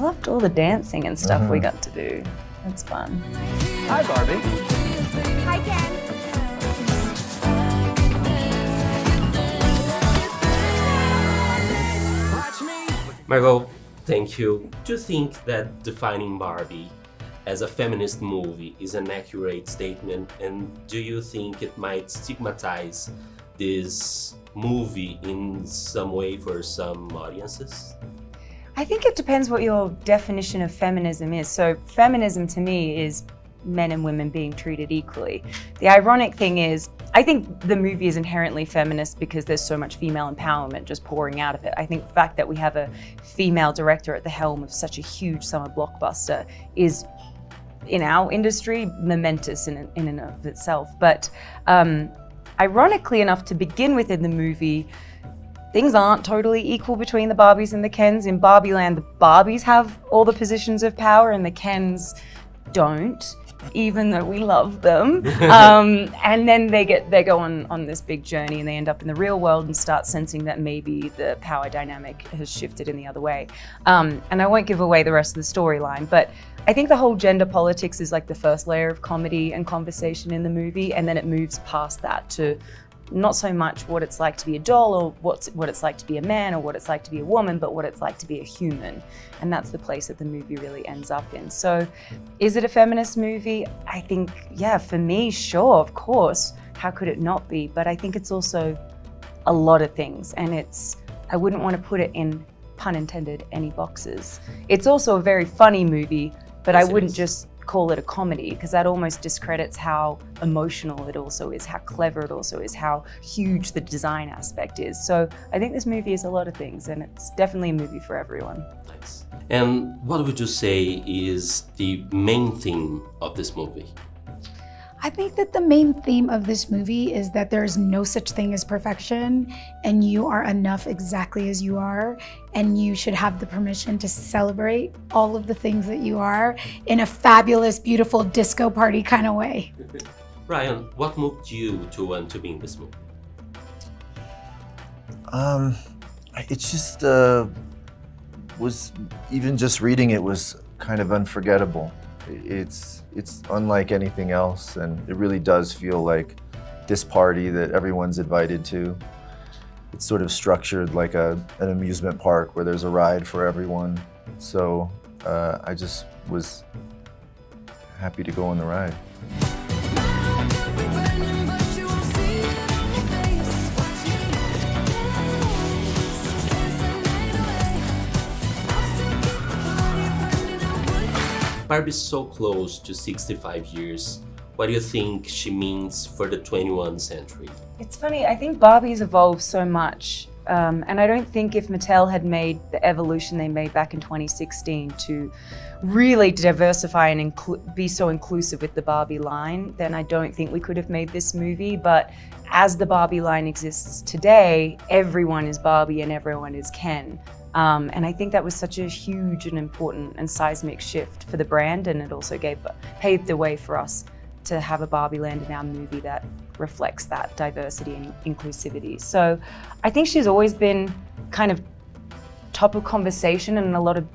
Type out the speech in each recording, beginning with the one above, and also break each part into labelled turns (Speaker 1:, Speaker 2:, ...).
Speaker 1: loved all the dancing and stuff we got to do. It's fun.
Speaker 2: Hi, Barbie.
Speaker 3: Hi, Ken.
Speaker 4: Margot, thank you. Do you think that defining Barbie as a feminist movie is an accurate statement, and do you think it might stigmatize this movie in some way for some audiences?
Speaker 1: I think it depends what your definition of feminism is. So feminism to me is men and women being treated equally. The ironic thing is, I think the movie is inherently feminist because there's so much female empowerment just pouring out of it. I think the fact that we have a female director at the helm of such a huge summer blockbuster is, in our industry, momentous in and of itself. But ironically enough, to begin with in the movie, things aren't totally equal between the Barbies and the Kens. In Barbie Land, the Barbies have all the positions of power and the Kens don't, even though we love them. And then they go on this big journey and they end up in the real world and start sensing that maybe the power dynamic has shifted in the other way. And I won't give away the rest of the storyline, but I think the whole gender politics is like the first layer of comedy and conversation in the movie, and then it moves past that to not so much what it's like to be a doll or what it's like to be a man or what it's like to be a woman, but what it's like to be a human. And that's the place that the movie really ends up in. So is it a feminist movie? I think, yeah, for me, sure, of course. How could it not be? But I think it's also a lot of things, and I wouldn't want to put it in, pun intended, any boxes. It's also a very funny movie, but I wouldn't just call it a comedy, because that almost discredits how emotional it also is, how clever it also is, how huge the design aspect is. So I think this movie is a lot of things, and it's definitely a movie for everyone.
Speaker 4: Nice. And what would you say is the main theme of this movie?
Speaker 3: I think that the main theme of this movie is that there is no such thing as perfection, and you are enough exactly as you are, and you should have the permission to celebrate all of the things that you are in a fabulous, beautiful disco party kind of way.
Speaker 4: Ryan, what moved you to want to be in this movie?
Speaker 5: It's just was even just reading it was kind of unforgettable. It's unlike anything else, and it really does feel like this party that everyone's invited to. It's sort of structured like an amusement park where there's a ride for everyone. So I just was happy to go on the ride.
Speaker 4: Barbie's so close to 65 years. What do you think she means for the 21st century?
Speaker 1: It's funny, I think Barbie's evolved so much, and I don't think if Mattel had made the evolution they made back in 2016 to really diversify and be so inclusive with the Barbie line, then I don't think we could have made this movie. But as the Barbie line exists today, everyone is Barbie and everyone is Ken. And I think that was such a huge and important and seismic shift for the brand, and it also paved the way for us to have a Barbie land in our movie that reflects that diversity and inclusivity. So I think she's always been kind of top of conversation in a lot of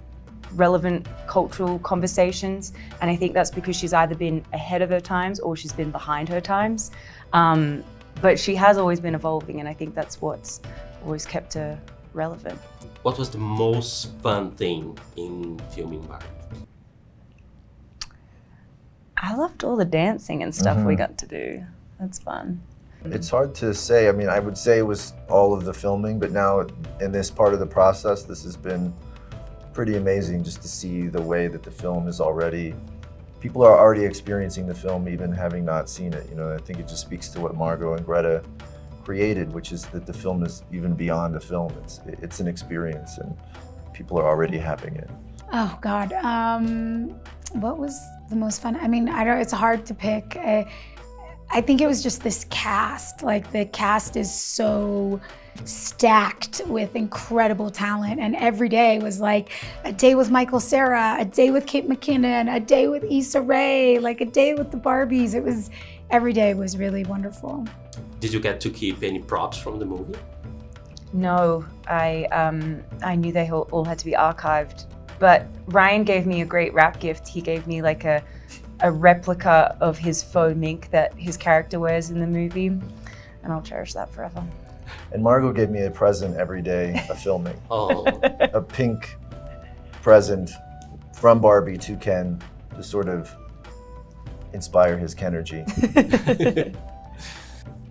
Speaker 1: relevant cultural conversations, and I think that's because she's either been ahead of her times or she's been behind her times. But she has always been evolving, and I think that's what's always kept her relevant.
Speaker 4: What was the most fun thing in filming Barbie?
Speaker 1: I loved all the dancing and stuff we got to do. That's fun.
Speaker 5: It's hard to say. I mean, I would say it was all of the filming, but now in this part of the process, this has been pretty amazing just to see the way that the film is already, people are already experiencing the film even having not seen it. You know, I think it just speaks to what Margot and Greta created, which is that the film is even beyond a film. It's an experience, and people are already having it.
Speaker 3: Oh God, what was the most fun? I mean, it's hard to pick. I think it was just this cast. Like, the cast is so stacked with incredible talent, and every day was like a day with Michael Cera, a day with Kate McKinnon, a day with Issa Rae, like a day with the Barbies. Every day was really wonderful.
Speaker 4: Did you get to keep any props from the movie?
Speaker 1: No, I knew they all had to be archived but Ryan gave me a great wrap gift. He gave me like a replica of his faux mink that his character wears in the movie, and I'll cherish that forever.
Speaker 5: And Margot gave me a present every day of filming.
Speaker 4: Oh,
Speaker 5: A pink present from Barbie to Ken to sort of inspire his Kenergy.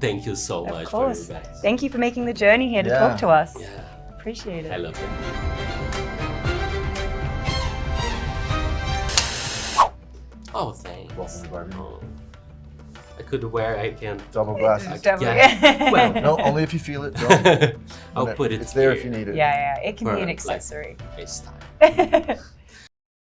Speaker 4: thank you so
Speaker 1: Of
Speaker 4: much
Speaker 1: course.
Speaker 4: for your guys.
Speaker 1: Thank you for making the journey here to
Speaker 5: Yeah.
Speaker 1: talk to us.
Speaker 4: Yeah,
Speaker 1: Appreciate it.
Speaker 4: I love it. Oh, thanks.
Speaker 5: Welcome to Barbie.
Speaker 4: Oh. I could wear, I can.
Speaker 5: Double glasses.
Speaker 1: Definitely.
Speaker 4: Yeah. Well,
Speaker 5: No, only if you feel it. Don't.
Speaker 4: I'll put it
Speaker 5: It's there
Speaker 4: here
Speaker 5: if you need it.
Speaker 1: Yeah, it can
Speaker 4: For,
Speaker 1: be an
Speaker 4: like,
Speaker 1: accessory.
Speaker 4: FaceTime.